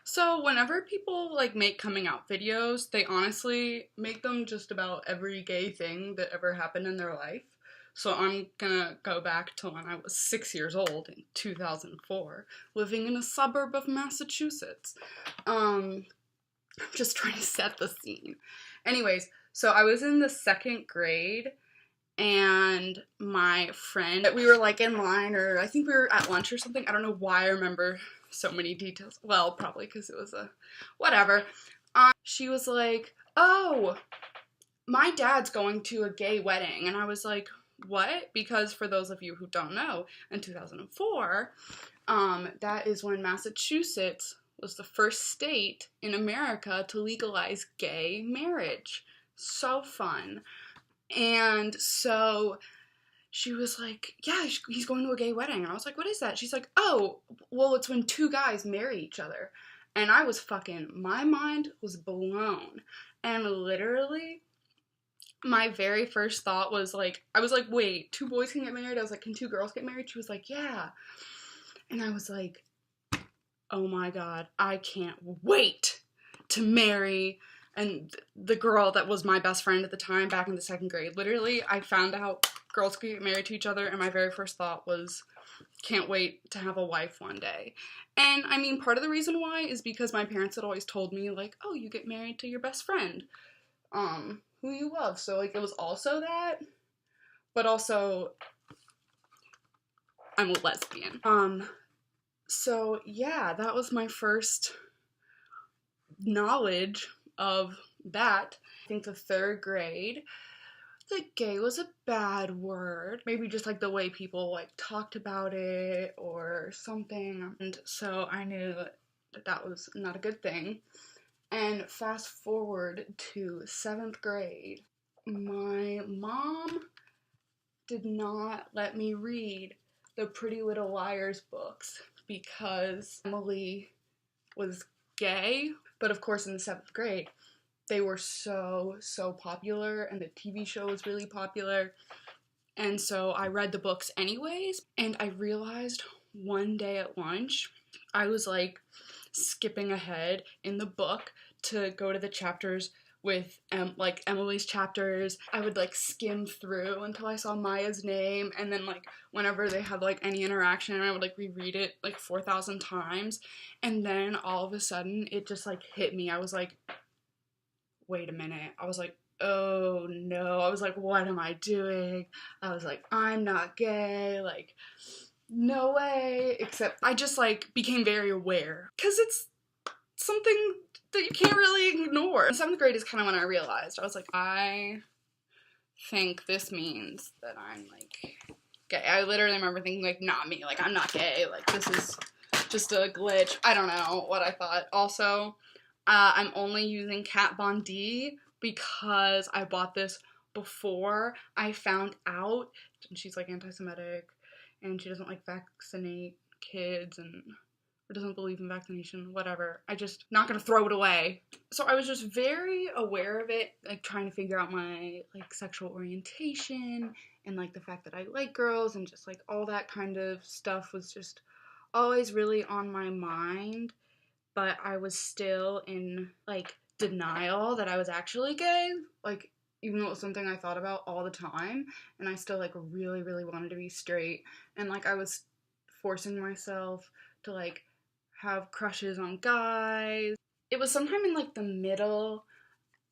So whenever people like make coming out videos, they honestly make them just about every gay thing that ever happened in their life. So I'm gonna go back to when I was 6 years old in 2004, living in a suburb of Massachusetts. I'm just trying to set the scene. Anyways, so I was in the second grade and my friend, we were like in line, or I think we were at lunch or something. I don't know why I remember so many details. Well, probably because it was a whatever. She was like, "Oh, my dad's going to a gay wedding," and I was like, "What?" Because for those of you who don't know, in 2004, that is when Massachusetts was the first state in America to legalize gay marriage. So fun. And so she was like, "Yeah, he's going to a gay wedding." And I was like, "What is that?" She's like, "Oh, well, it's when two guys marry each other." And I was my mind was blown. And literally, my very first thought was like, I was like, "Wait, two boys can get married?" I was like, "Can two girls get married?" She was like, "Yeah." And I was like, "Oh my God, I can't wait to marry." And the girl that was my best friend at the time, back in the second grade, literally, I found out girls could get married to each other, and my very first thought was, can't wait to have a wife one day. And I mean, part of the reason why is because my parents had always told me, like, "Oh, you get married to your best friend, who you love." So, like, it was also that, but also, I'm a lesbian. So yeah, that was my first knowledge of that. I think the third grade, the gay was a bad word. Maybe just like the way people like talked about it or something. And so I knew that that was not a good thing. And fast forward to seventh grade, my mom did not let me read the Pretty Little Liars books because Emily was gay. But of course, in the seventh grade, they were so popular, and the TV show was really popular. And so I read the books anyways, and I realized one day at lunch, I was like skipping ahead in the book to go to the chapters with like Emily's chapters. I would like skim through until I saw Maya's name, and then like whenever they had like any interaction, I would like reread it like 4,000 times. And then all of a sudden it just like hit me. I was like, wait a minute. I was like, oh no. I was like, what am I doing? I was like, I'm not gay. Like, no way. Except I just like became very aware because it's something that you can't really ignore. Seventh grade is kind of when I realized. I was like, I think this means that I'm like gay. I literally remember thinking like, not me. Like, I'm not gay. Like, this is just a glitch. I don't know what I thought. Also, I'm only using Kat Von D because I bought this before I found out, and she's like anti-Semitic, and she doesn't like vaccinate kids, and or doesn't believe in vaccination, whatever. I just not gonna throw it away. So I was just very aware of it, like trying to figure out my like sexual orientation and like the fact that I like girls and just like all that kind of stuff was just always really on my mind. But I was still in like denial that I was actually gay. Like, even though it was something I thought about all the time, and I still like really wanted to be straight, and like I was forcing myself to like have crushes on guys. It was sometime in like the middle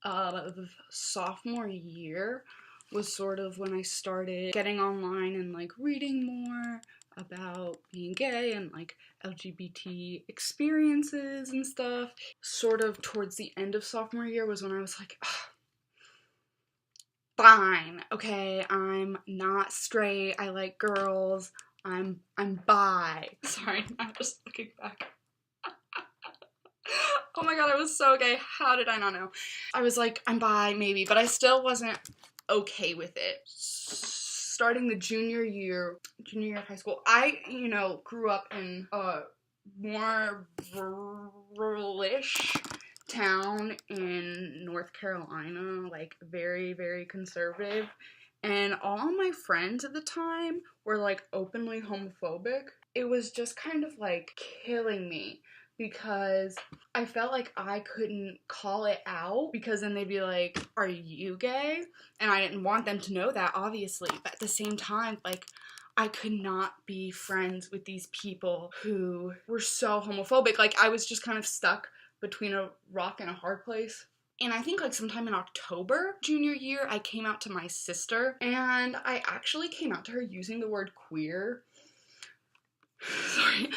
of sophomore year was sort of when I started getting online and like reading more about being gay and like LGBT experiences and stuff. Sort of towards the end of sophomore year was when I was like, fine, okay, I'm not straight, I like girls, I'm bi. Sorry, I'm just looking back. Oh my god, I was so gay. How did I not know? I was like, I'm bi, maybe, but I still wasn't okay with it. Starting the junior year of high school, I, grew up in a more rural-ish town in North Carolina, like very conservative. And all my friends at the time were like openly homophobic. It was just kind of like killing me because I felt like I couldn't call it out because then they'd be like, are you gay? And I didn't want them to know that, obviously, but at the same time, like, I could not be friends with these people who were so homophobic. Like, I was just kind of stuck between a rock and a hard place. And I think like sometime in October, junior year, I came out to my sister, and I actually came out to her using the word queer. Sorry.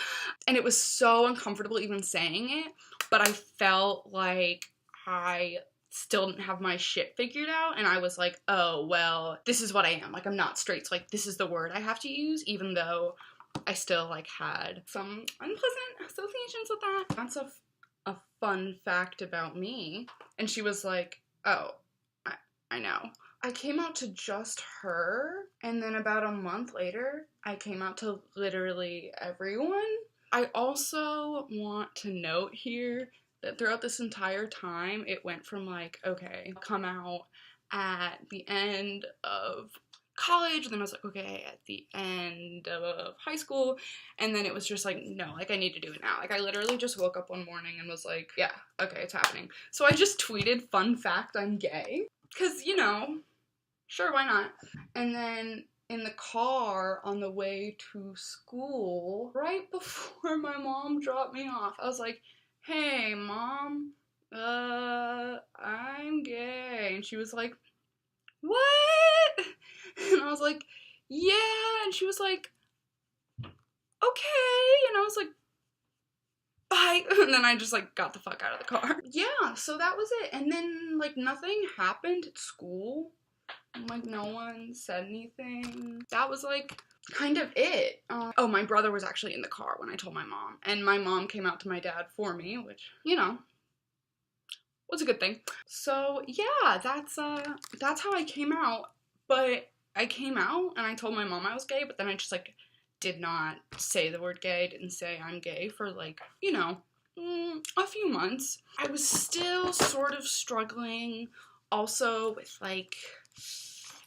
And it was so uncomfortable even saying it, but I felt like I still didn't have my shit figured out, and I was like, oh, well, this is what I am. Like, I'm not straight, so like, this is the word I have to use, even though I still like had some unpleasant associations with that. That's a fun fact about me. And she was like, oh, I know. I came out to just her, and then about a month later, I came out to literally everyone. I also want to note here that throughout this entire time, it went from like, okay, come out at the end of college, and then I was like, okay, at the end of high school, and then it was just like, no, like, I need to do it now. Like, I literally just woke up one morning and was like, yeah, okay, it's happening. So I just tweeted, fun fact, I'm gay, because, you know, sure, why not? And then in the car on the way to school, right before my mom dropped me off, I was like, hey, Mom, I'm gay. And she was like, what? And I was like, yeah. And she was like, okay. And I was like, bye. And then I just like got the fuck out of the car. Yeah, so that was it. And then like nothing happened at school. Like no one said anything. That was like kind of it. Oh, my brother was actually in the car when I told my mom. And my mom came out to my dad for me, which, you know, was a good thing. So yeah, that's how I came out. But I came out and I told my mom I was gay, but then I just like did not say the word gay, didn't say I'm gay for like, you know, a few months. I was still sort of struggling also with like,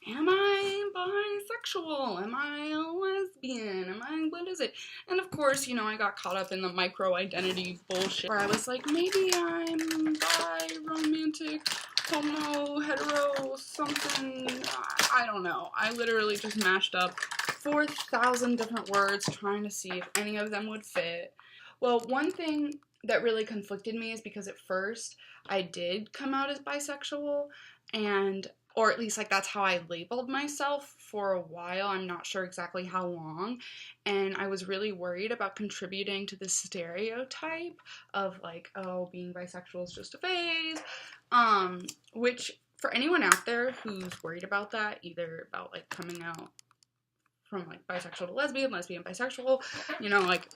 am I bisexual? Am I a lesbian? What is it? And of course, you know, I got caught up in the micro-identity bullshit where I was like, maybe I'm bi, romantic, homo, hetero, something. I don't know. I literally just mashed up 4,000 different words trying to see if any of them would fit. Well, one thing that really conflicted me is because at first I did come out as bisexual, and or at least like that's how I labeled myself for a while. I'm not sure exactly how long. And I was really worried about contributing to the stereotype of like, oh, being bisexual is just a phase. Which for anyone out there who's worried about that, either about like coming out from like bisexual to lesbian, bisexual, you know, like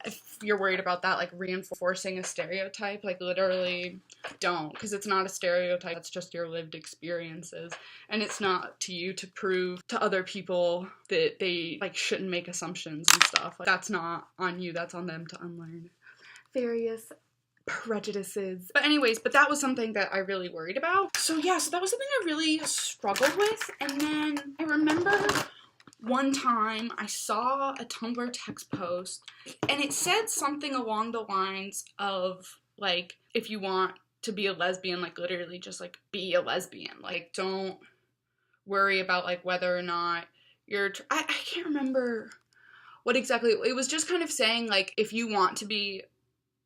if you're worried about that, like reinforcing a stereotype, like literally don't, because it's not a stereotype, it's just your lived experiences, and it's not to you to prove to other people that they like shouldn't make assumptions and stuff. Like, that's not on you, that's on them to unlearn various prejudices. But anyways, that was something that I really worried about. So yeah, so that was something I really struggled with. And then I remember one time I saw a Tumblr text post, and it said something along the lines of, like, if you want to be a lesbian, like, literally just, like, be a lesbian. Like, don't worry about, like, whether or not you're... I can't remember what exactly... It was just kind of saying, like, if you want to be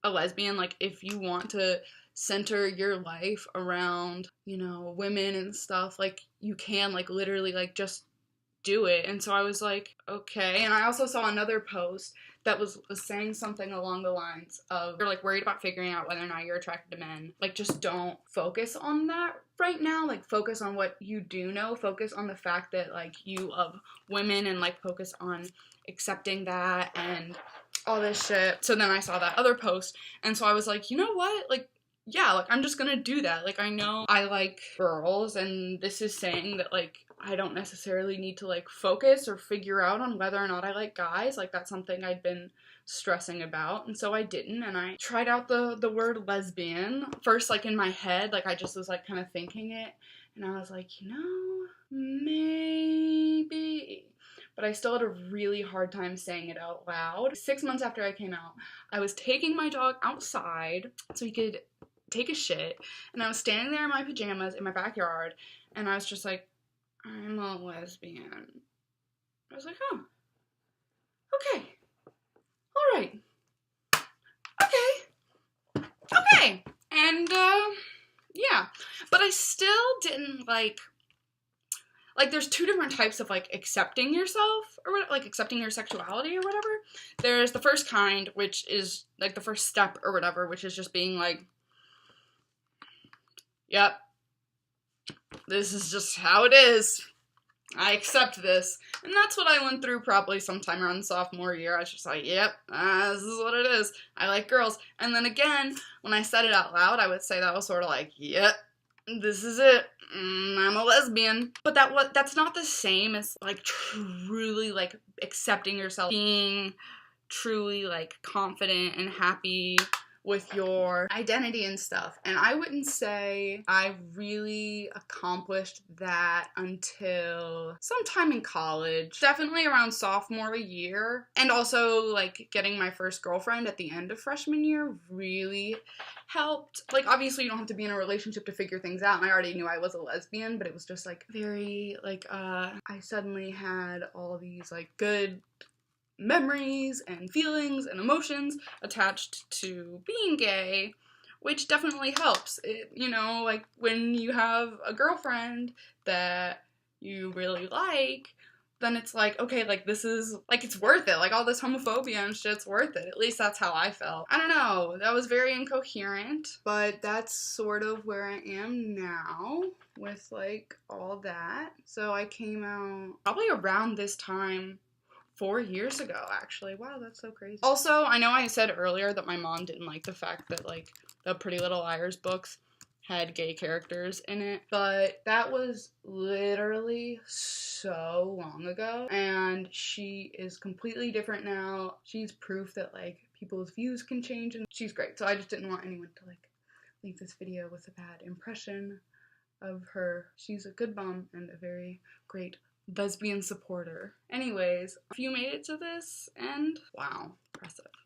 a lesbian, like, if you want to center your life around, you know, women and stuff, like, you can, like, literally, like, just do it. And so I was like, okay. And I also saw another post that was saying something along the lines of, you're like worried about figuring out whether or not you're attracted to men. Like, just don't focus on that right now. Like, focus on what you do know. Focus on the fact that like you love women, and like focus on accepting that and all this shit. So then I saw that other post, and so I was like, you know what? Like, yeah, like I'm just gonna do that. Like, I know I like girls, and this is saying that like I don't necessarily need to like focus or figure out on whether or not I like guys. Like, that's something I'd been stressing about, and so I didn't. And I tried out the word lesbian first, like in my head, like I just was like kind of thinking it, and I was like, you know, maybe. but I still had a really hard time saying it out loud. 6 months after I came out, I was taking my dog outside so he could take a shit, and I was standing there in my pajamas in my backyard, and I was just like, I'm a lesbian. I was like, oh, okay, all right, okay, and yeah, but I still didn't like there's two different types of like accepting yourself or like accepting your sexuality or whatever. There's the first kind, which is like the first step or whatever, which is just being like, yep, this is just how it is. I accept this. And that's what I went through probably sometime around sophomore year. I was just like, yep, this is what it is. I like girls. And then again, when I said it out loud, I would say that was sort of like, yep, this is it. I'm a lesbian. But that's not the same as like truly like accepting yourself, being truly like confident and happy with your identity and stuff. And I wouldn't say I really accomplished that until sometime in college, definitely around sophomore year. And also like getting my first girlfriend at the end of freshman year really helped. Like obviously you don't have to be in a relationship to figure things out, and I already knew I was a lesbian, but it was just like very like I suddenly had all these like good memories and feelings and emotions attached to being gay, which definitely helps. It, you know, like when you have a girlfriend that you really like, then it's like, okay, like this is, like it's worth it. Like all this homophobia and shit's worth it. At least that's how I felt. I don't know, that was very incoherent, but that's sort of where I am now with like all that. So I came out probably around this time 4 years ago, actually. Wow, that's so crazy. Also, I know I said earlier that my mom didn't like the fact that, like, the Pretty Little Liars books had gay characters in it, but that was literally so long ago, and she is completely different now. She's proof that, like, people's views can change, and she's great, so I just didn't want anyone to, like, leave this video with a bad impression of her. She's a good mom and a very great lesbian supporter. Anyways, if you made it to this end, wow, impressive.